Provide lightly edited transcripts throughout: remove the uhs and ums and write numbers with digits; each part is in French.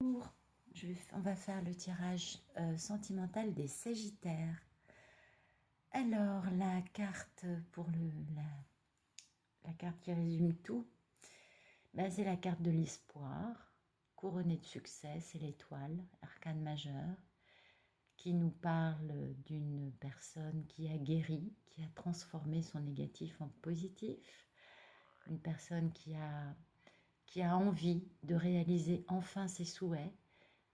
Bonjour, on va faire le tirage sentimental des Sagittaires. Alors, la carte la carte qui résume tout, ben, c'est la carte de l'espoir, couronnée de succès, c'est l'étoile, arcane majeur, qui nous parle d'une personne qui a guéri, qui a transformé son négatif en positif, une personne qui a envie de réaliser enfin ses souhaits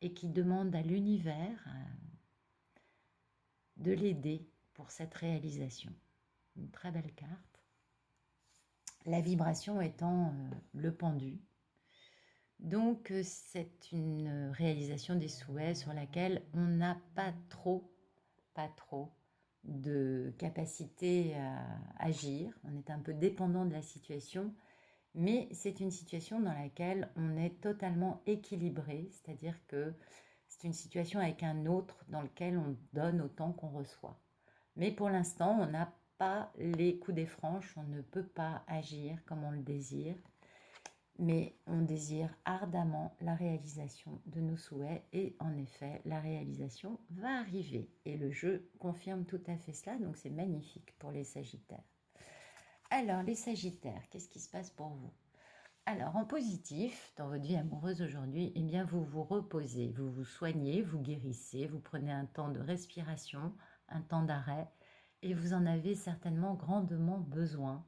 et qui demande à l'univers de l'aider pour cette réalisation. Une très belle carte. La vibration étant le pendu. Donc c'est une réalisation des souhaits sur laquelle on n'a pas trop de capacité à agir. On est un peu dépendant de la situation, mais c'est une situation dans laquelle on est totalement équilibré, c'est-à-dire que c'est une situation avec un autre dans lequel on donne autant qu'on reçoit. Mais pour l'instant, on n'a pas les coups des franches, on ne peut pas agir comme on le désire, mais on désire ardemment la réalisation de nos souhaits et en effet, la réalisation va arriver. Et le jeu confirme tout à fait cela, donc c'est magnifique pour les Sagittaires. Alors, les Sagittaires, qu'est-ce qui se passe pour vous? Alors, en positif, dans votre vie amoureuse aujourd'hui, eh bien, vous vous reposez, vous vous soignez, vous guérissez, vous prenez un temps de respiration, un temps d'arrêt, et vous en avez certainement grandement besoin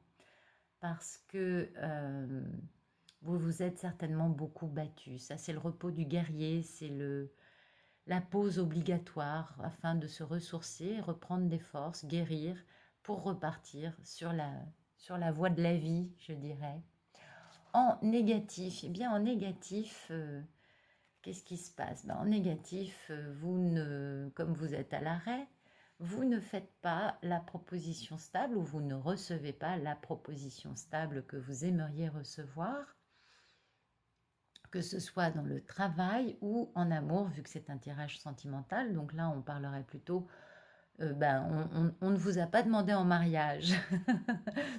parce que vous vous êtes certainement beaucoup battu. Ça, c'est le repos du guerrier, c'est la pause obligatoire afin de se ressourcer, reprendre des forces, guérir pour repartir sur la voie de la vie, je dirais. En négatif, eh bien en négatif, qu'est-ce qui se passe? En négatif, comme vous êtes à l'arrêt, vous ne faites pas la proposition stable ou vous ne recevez pas la proposition stable que vous aimeriez recevoir, que ce soit dans le travail ou en amour, vu que c'est un tirage sentimental. Donc là, on parlerait plutôt on ne vous a pas demandé en mariage.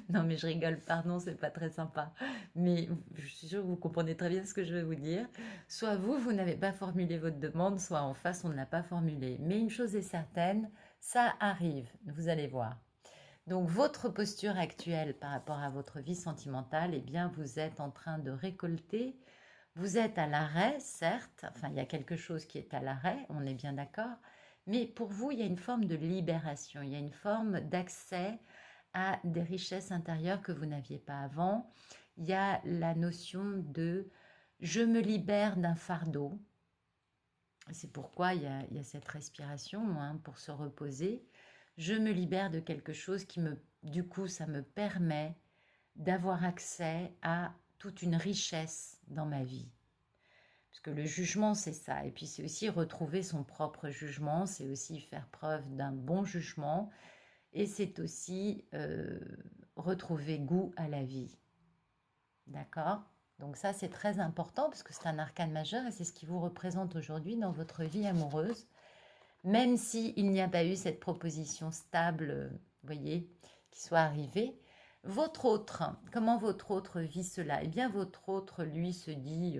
Non, mais je rigole, pardon, c'est pas très sympa. Mais je suis sûre que vous comprenez très bien ce que je vais vous dire. Soit vous n'avez pas formulé votre demande, soit en face, on ne l'a pas formulée. Mais une chose est certaine, ça arrive, vous allez voir. Donc, votre posture actuelle par rapport à votre vie sentimentale, eh bien, vous êtes en train de récolter. Vous êtes à l'arrêt, certes, enfin, il y a quelque chose qui est à l'arrêt, on est bien d'accord, mais pour vous, il y a une forme de libération, il y a une forme d'accès à des richesses intérieures que vous n'aviez pas avant. Il y a la notion de « je me libère d'un fardeau ». C'est pourquoi il y a cette respiration pour se reposer. Je me libère de quelque chose du coup, ça me permet d'avoir accès à toute une richesse dans ma vie. Parce que le jugement, c'est ça. Et puis, c'est aussi retrouver son propre jugement. C'est aussi faire preuve d'un bon jugement. Et c'est aussi retrouver goût à la vie. D'accord? Donc ça, c'est très important parce que c'est un arcane majeur et c'est ce qui vous représente aujourd'hui dans votre vie amoureuse. Même s'il n'y a pas eu cette proposition stable, vous voyez, qui soit arrivée. Votre autre, comment votre autre vit cela? Eh bien, votre autre, lui, se dit...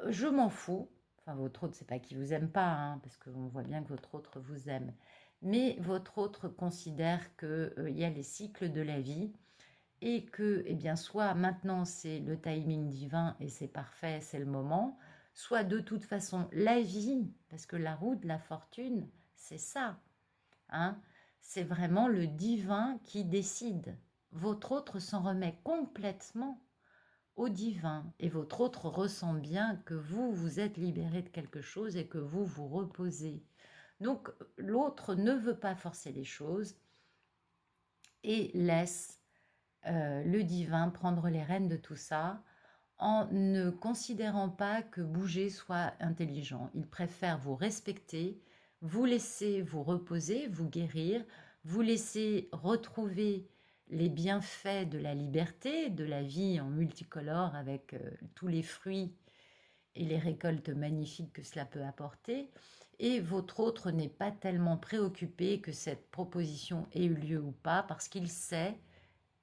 je m'en fous. Enfin, votre autre, c'est pas qu'il vous aime pas, parce qu'on voit bien que votre autre vous aime. Mais votre autre considère qu'il y a les cycles de la vie et que, eh bien, soit maintenant c'est le timing divin et c'est parfait, c'est le moment, soit de toute façon la vie, parce que la roue de la fortune, c'est ça. C'est vraiment le divin qui décide. Votre autre s'en remet complètement au divin et votre autre ressent bien que vous êtes libéré de quelque chose et que vous vous reposez. Donc l'autre ne veut pas forcer les choses et laisse le divin prendre les rênes de tout ça en ne considérant pas que bouger soit intelligent. Il préfère vous respecter, vous laisser vous reposer, vous guérir, vous laisser retrouver les bienfaits de la liberté, de la vie en multicolore avec tous les fruits et les récoltes magnifiques que cela peut apporter. Et votre autre n'est pas tellement préoccupé que cette proposition ait eu lieu ou pas parce qu'il sait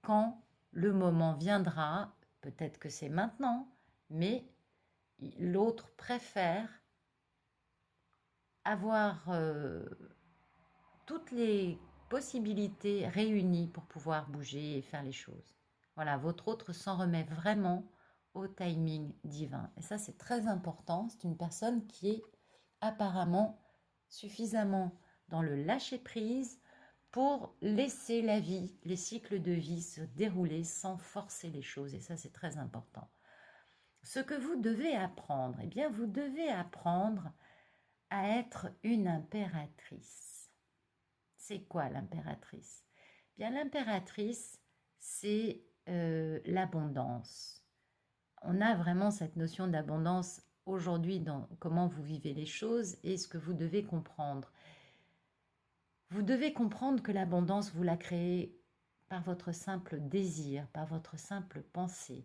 quand le moment viendra, peut-être que c'est maintenant, mais l'autre préfère avoir toutes les possibilités réunies pour pouvoir bouger et faire les choses. Voilà, votre autre s'en remet vraiment au timing divin. Et ça, c'est très important. C'est une personne qui est apparemment suffisamment dans le lâcher-prise pour laisser la vie, les cycles de vie se dérouler sans forcer les choses. Et ça, c'est très important. Ce que vous devez apprendre, eh bien, vous devez apprendre à être une impératrice. C'est quoi l'impératrice? Bien, l'impératrice, c'est l'abondance. On a vraiment cette notion d'abondance aujourd'hui dans comment vous vivez les choses et ce que vous devez comprendre. Vous devez comprendre que l'abondance, vous la créez par votre simple désir, par votre simple pensée.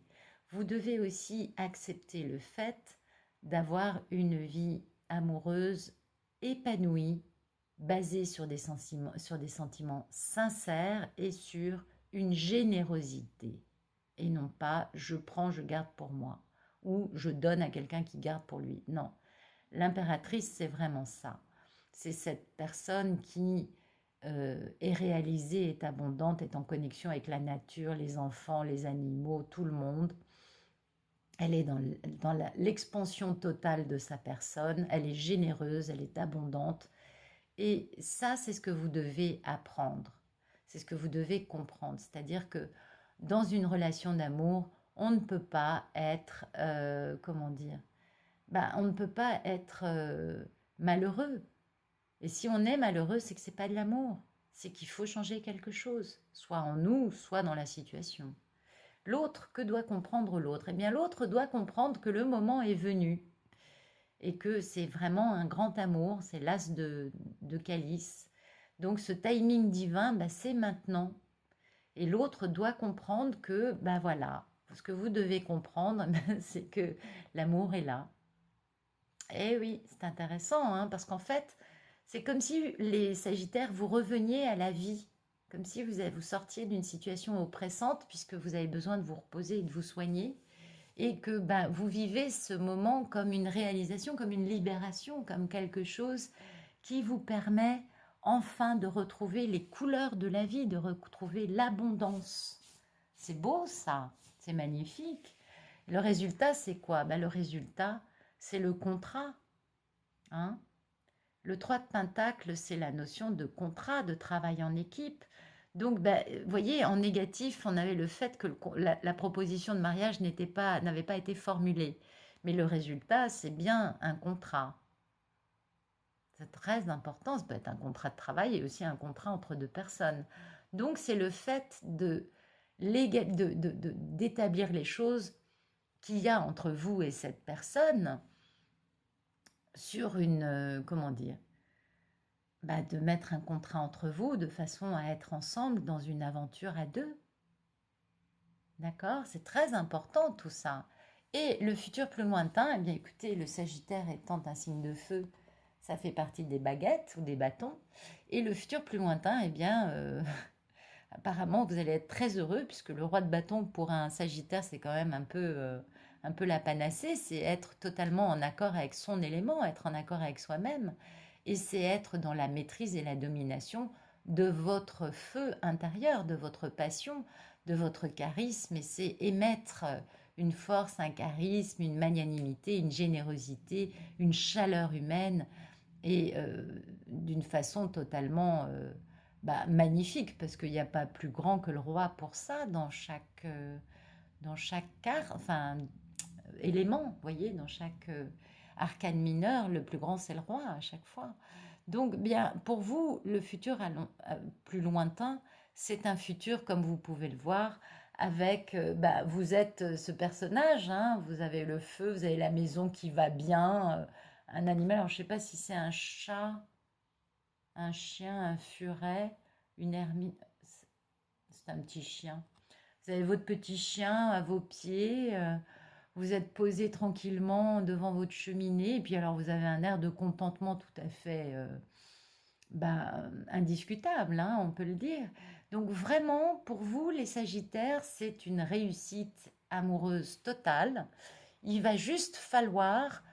Vous devez aussi accepter le fait d'avoir une vie amoureuse épanouie, basée sur des sentiments sincères et sur une générosité. Et non pas je prends, je garde pour moi ou je donne à quelqu'un qui garde pour lui. Non, l'impératrice, c'est vraiment ça. C'est cette personne qui est réalisée, est abondante, est en connexion avec la nature, les enfants, les animaux, tout le monde. Elle est dans l'expansion totale de sa personne, elle est généreuse, elle est abondante. Et ça, c'est ce que vous devez apprendre. C'est ce que vous devez comprendre. C'est-à-dire que dans une relation d'amour, on ne peut pas être, comment dire, on ne peut pas être malheureux. Et si on est malheureux, c'est que c'est pas de l'amour. C'est qu'il faut changer quelque chose, soit en nous, soit dans la situation. L'autre, que doit comprendre l'autre? Eh bien, l'autre doit comprendre que le moment est venu et que c'est vraiment un grand amour, c'est l'as de calice. Donc ce timing divin, c'est maintenant. Et l'autre doit comprendre que, voilà, ce que vous devez comprendre, c'est que l'amour est là. Eh oui, c'est intéressant, hein, parce qu'en fait, c'est comme si les Sagittaires, vous reveniez à la vie, comme si vous sortiez d'une situation oppressante, puisque vous avez besoin de vous reposer et de vous soigner, et que vous vivez ce moment comme une réalisation, comme une libération, comme quelque chose qui vous permet enfin de retrouver les couleurs de la vie, de retrouver l'abondance. C'est beau ça, c'est magnifique. Le résultat, c'est quoi? Le résultat, c'est le contrat. Hein. Le 3 de Pentacle, c'est la notion de contrat, de travail en équipe. Donc, vous voyez, en négatif, on avait le fait que la proposition de mariage n'avait pas été formulée. Mais le résultat, c'est bien un contrat. C'est très important, ça peut être un contrat de travail et aussi un contrat entre deux personnes. Donc, c'est le fait d'établir les choses qu'il y a entre vous et cette personne sur une, comment dire, de mettre un contrat entre vous de façon à être ensemble dans une aventure à deux. D'accord? C'est très important tout ça. Et le futur plus lointain, eh bien écoutez, le Sagittaire étant un signe de feu, ça fait partie des baguettes ou des bâtons. Et le futur plus lointain, eh bien, apparemment, vous allez être très heureux puisque le roi de bâton pour un Sagittaire, c'est quand même un peu la panacée. C'est être totalement en accord avec son élément, être en accord avec soi-même. Et c'est être dans la maîtrise et la domination de votre feu intérieur, de votre passion, de votre charisme. Et c'est émettre une force, un charisme, une magnanimité, une générosité, une chaleur humaine et d'une façon totalement magnifique parce qu'il n'y a pas plus grand que le roi pour ça dans chaque élément, vous voyez, dans chaque arcane mineur, le plus grand c'est le roi à chaque fois. Donc bien, pour vous, le futur plus lointain, c'est un futur comme vous pouvez le voir avec, vous êtes ce personnage, hein, vous avez le feu, vous avez la maison qui va bien, un animal, alors je ne sais pas si c'est un chat, un chien, un furet, une hermine, c'est un petit chien. Vous avez votre petit chien à vos pieds, vous êtes posé tranquillement devant votre cheminée, et puis alors vous avez un air de contentement tout à fait indiscutable, hein, on peut le dire. Donc vraiment, pour vous, les Sagittaires, c'est une réussite amoureuse totale. Il va juste falloir,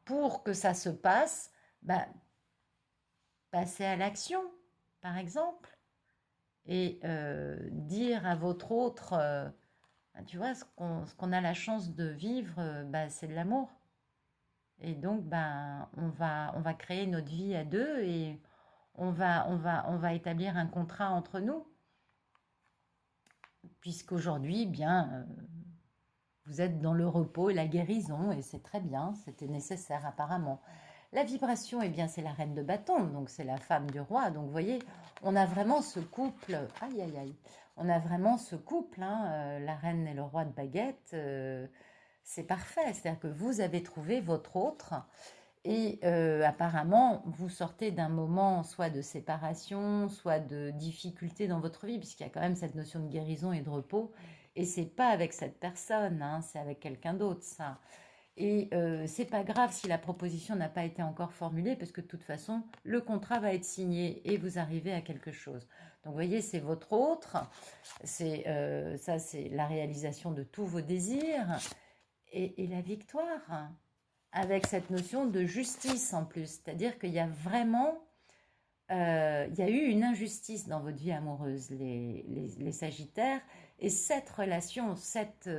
pour que ça se passe, bah, passer à l'action, par exemple, et dire à votre autre, tu vois, ce qu'on a la chance de vivre, bah, c'est de l'amour. Et donc, ben, on va créer notre vie à deux et on va établir un contrat entre nous, puisqu'aujourd'hui, bien, vous êtes dans le repos et la guérison, et c'est très bien, c'était nécessaire apparemment. La vibration, eh bien, c'est la reine de bâton, donc c'est la femme du roi. Donc, vous voyez, on a vraiment ce couple, aïe, aïe, aïe, on a vraiment ce couple, hein, la reine et le roi de baguette, c'est parfait. C'est-à-dire que vous avez trouvé votre autre, et apparemment, vous sortez d'un moment soit de séparation, soit de difficulté dans votre vie, puisqu'il y a quand même cette notion de guérison et de repos. Et c'est pas avec cette personne, hein, c'est avec quelqu'un d'autre, ça. Et c'est pas grave si la proposition n'a pas été encore formulée, parce que de toute façon, le contrat va être signé et vous arrivez à quelque chose. Donc, vous voyez, c'est votre autre. Ça, c'est la réalisation de tous vos désirs et la victoire, avec cette notion de justice en plus. C'est-à-dire qu'il y a vraiment, il y a eu une injustice dans votre vie amoureuse, les Sagittaires, et cette relation, cette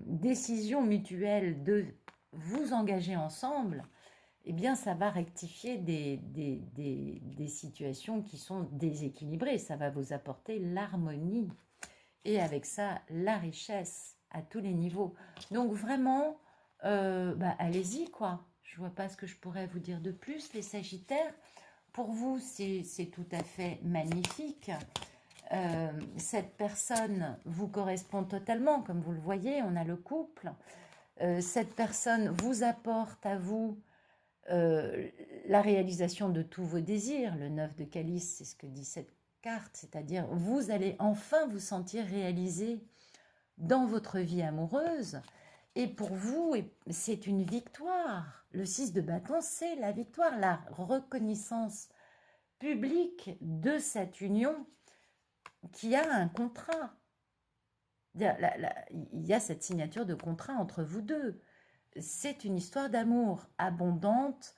décision mutuelle de vous engager ensemble, eh bien, ça va rectifier des situations qui sont déséquilibrées. Ça va vous apporter l'harmonie et avec ça, la richesse à tous les niveaux. Donc vraiment, bah, allez-y, quoi. Je vois pas ce que je pourrais vous dire de plus, les Sagittaires. Pour vous, c'est tout à fait magnifique. Cette personne vous correspond totalement, comme vous le voyez, on a le couple. Cette personne vous apporte à vous la réalisation de tous vos désirs. Le 9 de calice, c'est ce que dit cette carte, c'est-à-dire vous allez enfin vous sentir réalisé dans votre vie amoureuse. Et pour vous, c'est une victoire. Le 6 de bâton, c'est la victoire, la reconnaissance publique de cette union qui a un contrat. Il y a cette signature de contrat entre vous deux. C'est une histoire d'amour abondante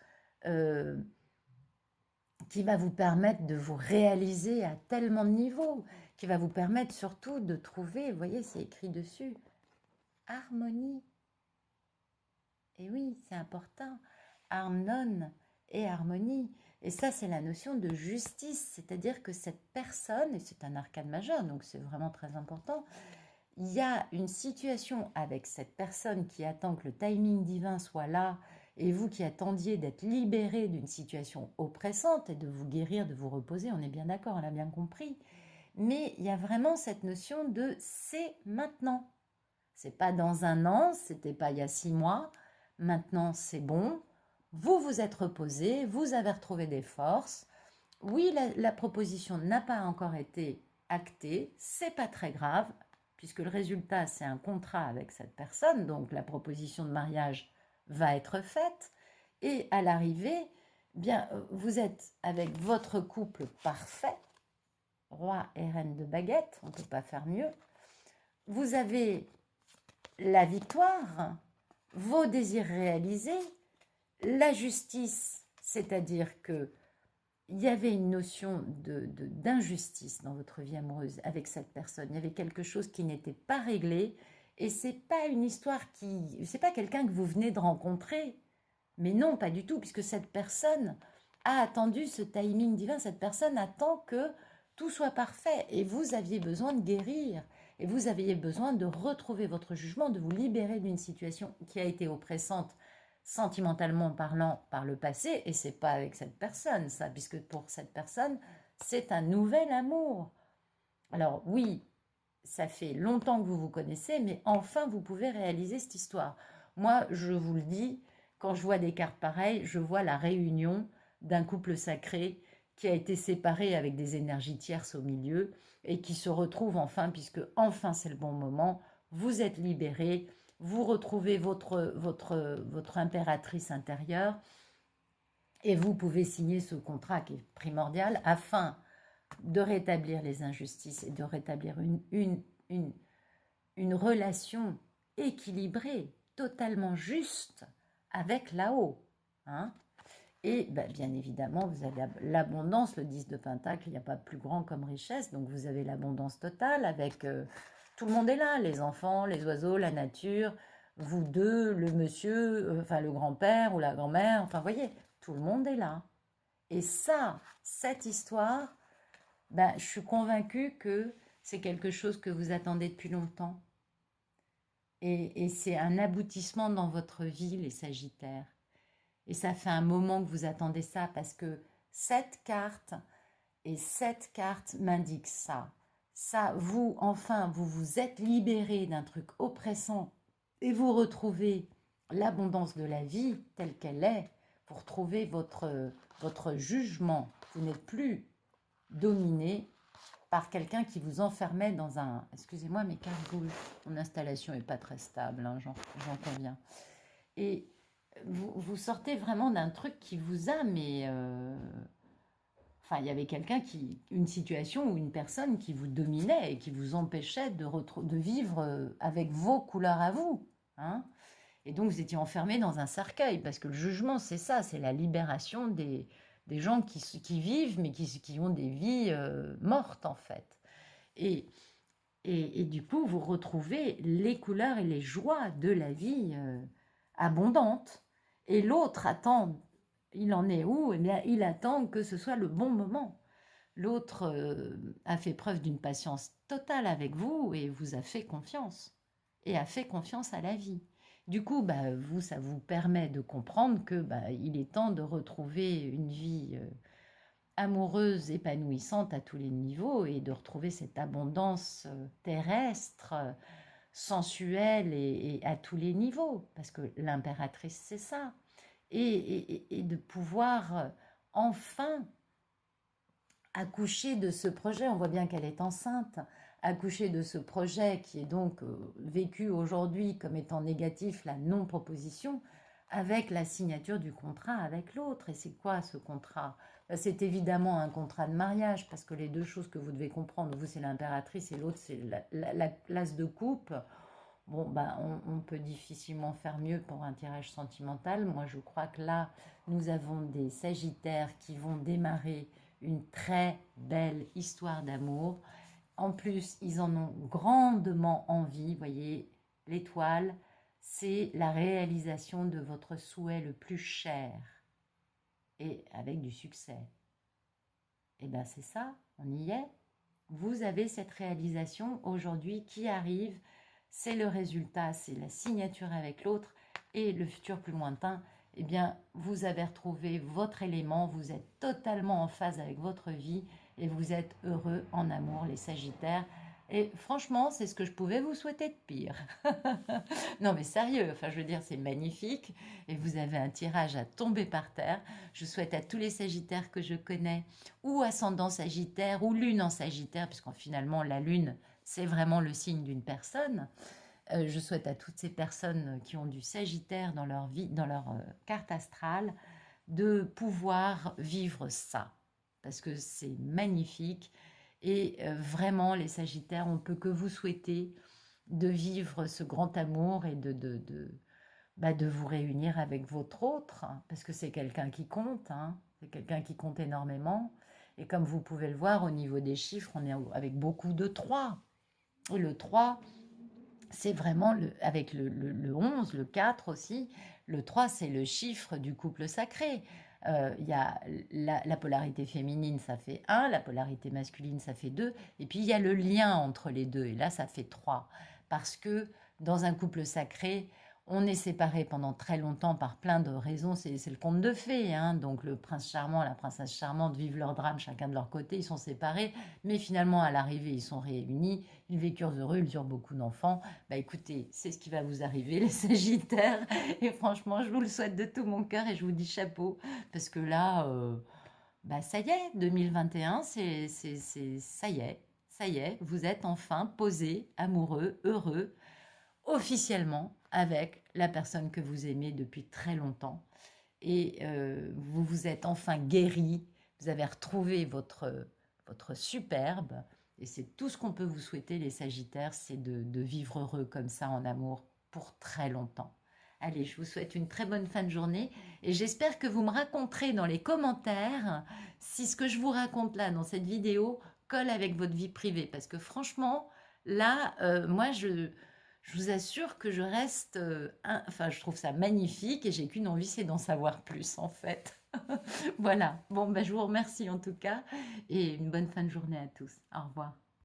qui va vous permettre de vous réaliser à tellement de niveaux, qui va vous permettre surtout de trouver, vous voyez, c'est écrit dessus, harmonie. Et oui, c'est important. Harmon et harmonie. Et ça, c'est la notion de justice. C'est-à-dire que cette personne, et c'est un arcane majeur, donc c'est vraiment très important, il y a une situation avec cette personne qui attend que le timing divin soit là, et vous qui attendiez d'être libéré d'une situation oppressante et de vous guérir, de vous reposer, on est bien d'accord, on a bien compris. Mais il y a vraiment cette notion de c'est maintenant. C'est pas dans un an, c'était pas il y a 6 mois. Maintenant, c'est bon. Vous vous êtes reposé, vous avez retrouvé des forces. Oui, la proposition n'a pas encore été actée, c'est pas très grave, puisque le résultat, c'est un contrat avec cette personne, donc la proposition de mariage va être faite. Et à l'arrivée, bien, vous êtes avec votre couple parfait, roi et reine de baguette, on ne peut pas faire mieux. Vous avez la victoire, vos désirs réalisés, la justice, c'est-à-dire que il y avait une notion d'injustice dans votre vie amoureuse avec cette personne. Il y avait quelque chose qui n'était pas réglé, et c'est pas une histoire c'est pas quelqu'un que vous venez de rencontrer. Mais non, pas du tout, puisque cette personne a attendu ce timing divin. Cette personne attend que tout soit parfait, et vous aviez besoin de guérir. Et vous aviez besoin de retrouver votre jugement, de vous libérer d'une situation qui a été oppressante, sentimentalement parlant, par le passé, et c'est pas avec cette personne, ça, puisque pour cette personne, c'est un nouvel amour. Alors oui, ça fait longtemps que vous vous connaissez, mais enfin vous pouvez réaliser cette histoire. Moi, je vous le dis, quand je vois des cartes pareilles, je vois la réunion d'un couple sacré qui a été séparé avec des énergies tierces au milieu et qui se retrouve enfin, puisque enfin c'est le bon moment, vous êtes libérés, vous retrouvez votre impératrice intérieure et vous pouvez signer ce contrat qui est primordial afin de rétablir les injustices et de rétablir une une relation équilibrée, totalement juste avec là-haut. Hein. Et ben, bien évidemment, vous avez l'abondance, le 10 de Pentacle, il n'y a pas plus grand comme richesse, donc vous avez l'abondance totale avec tout le monde est là, les enfants, les oiseaux, la nature, vous deux, le monsieur, enfin le grand-père ou la grand-mère, enfin voyez, tout le monde est là. Et ça, cette histoire, ben, je suis convaincue que c'est quelque chose que vous attendez depuis longtemps. Et c'est un aboutissement dans votre vie, les Sagittaires. Et ça fait un moment que vous attendez ça parce que cette carte m'indique ça. Ça, vous, enfin, vous vous êtes libéré d'un truc oppressant et vous retrouvez l'abondance de la vie telle qu'elle est. Vous retrouvez votre jugement. Vous n'êtes plus dominé par quelqu'un qui vous enfermait dans un... Excusez-moi, mes cartes bougent. Mon installation n'est pas très stable, hein, j'en conviens. Et vous sortez vraiment d'un truc qui vous a, mais... Enfin, il y avait une situation ou une personne qui vous dominait et qui vous empêchait de vivre avec vos couleurs à vous. Hein. Et donc, vous étiez enfermé dans un cercueil, parce que le jugement, c'est ça, c'est la libération des gens qui vivent, mais qui ont des vies mortes, en fait. Et du coup, vous retrouvez les couleurs et les joies de la vie abondante. Et l'autre attend, il en est où? Eh bien, il attend que ce soit le bon moment. L'autre a fait preuve d'une patience totale avec vous et vous a fait confiance. Et a fait confiance à la vie. Du coup, bah, vous, ça vous permet de comprendre que bah, il est temps de retrouver une vie amoureuse, épanouissante à tous les niveaux et de retrouver cette abondance terrestre, sensuelle et à tous les niveaux. Parce que l'impératrice, c'est ça. Et de pouvoir enfin accoucher de ce projet. On voit bien qu'elle est enceinte. Accoucher de ce projet qui est donc vécu aujourd'hui comme étant négatif, la non-proposition, avec la signature du contrat avec l'autre. Et c'est quoi ce contrat? C'est évidemment un contrat de mariage, parce que les deux choses que vous devez comprendre, vous c'est l'impératrice et l'autre c'est la classe de coupe. Bon, ben, on peut difficilement faire mieux pour un tirage sentimental. Moi, je crois que là, nous avons des Sagittaires qui vont démarrer une très belle histoire d'amour. En plus, ils en ont grandement envie. Vous voyez, l'étoile, c'est la réalisation de votre souhait le plus cher et avec du succès. Et bien, c'est ça, on y est. Vous avez cette réalisation aujourd'hui qui arrive. C'est le résultat, c'est la signature avec l'autre et le futur plus lointain. Eh bien, vous avez retrouvé votre élément, vous êtes totalement en phase avec votre vie et vous êtes heureux en amour, les Sagittaires. Et franchement, c'est ce que je pouvais vous souhaiter de pire. Non, mais sérieux, enfin, je veux dire, c'est magnifique. Et vous avez un tirage à tomber par terre. Je souhaite à tous les Sagittaires que je connais, ou ascendant Sagittaire, ou lune en Sagittaire, puisqu'en finalement, la lune, c'est vraiment le signe d'une personne. Je souhaite à toutes ces personnes qui ont du Sagittaire dans leur vie, dans leur carte astrale, de pouvoir vivre ça. Parce que c'est magnifique. Et vraiment, les Sagittaires, on ne peut que vous souhaiter de vivre ce grand amour et de vous réunir avec votre autre, hein, parce que c'est quelqu'un qui compte, hein, c'est quelqu'un qui compte énormément. Et comme vous pouvez le voir au niveau des chiffres, on est avec beaucoup de 3. Et le 3, c'est vraiment, avec le 11, le 4 aussi, le 3, c'est le chiffre du couple sacré. Il y a la polarité féminine, ça fait 1, la polarité masculine, ça fait 2, et puis il y a le lien entre les deux, et là, ça fait 3. Parce que dans un couple sacré, on est séparés pendant très longtemps par plein de raisons, c'est le conte de fées, hein. Donc le prince charmant, la princesse charmante vivent leur drame chacun de leur côté, ils sont séparés, mais finalement à l'arrivée ils sont réunis, ils vécurent heureux, ils eurent beaucoup d'enfants. Bah écoutez, c'est ce qui va vous arriver les Sagittaires, et franchement je vous le souhaite de tout mon cœur et je vous dis chapeau, parce que là, bah ça y est, 2021, ça y est, vous êtes enfin posé, amoureux, heureux, officiellement avec la personne que vous aimez depuis très longtemps. Et vous vous êtes enfin guéri, vous avez retrouvé votre superbe, Et c'est tout ce qu'on peut vous souhaiter, les Sagittaires, c'est de vivre heureux comme ça en amour pour très longtemps. Allez, je vous souhaite une très bonne fin de journée et j'espère que vous me raconterez dans les commentaires si ce que je vous raconte là dans cette vidéo colle avec votre vie privée. Parce que franchement, là, moi, je vous assure que je reste... enfin, je trouve ça magnifique et j'ai qu'une envie, c'est d'en savoir plus en fait. Voilà. Bon, ben, je vous remercie en tout cas et une bonne fin de journée à tous. Au revoir.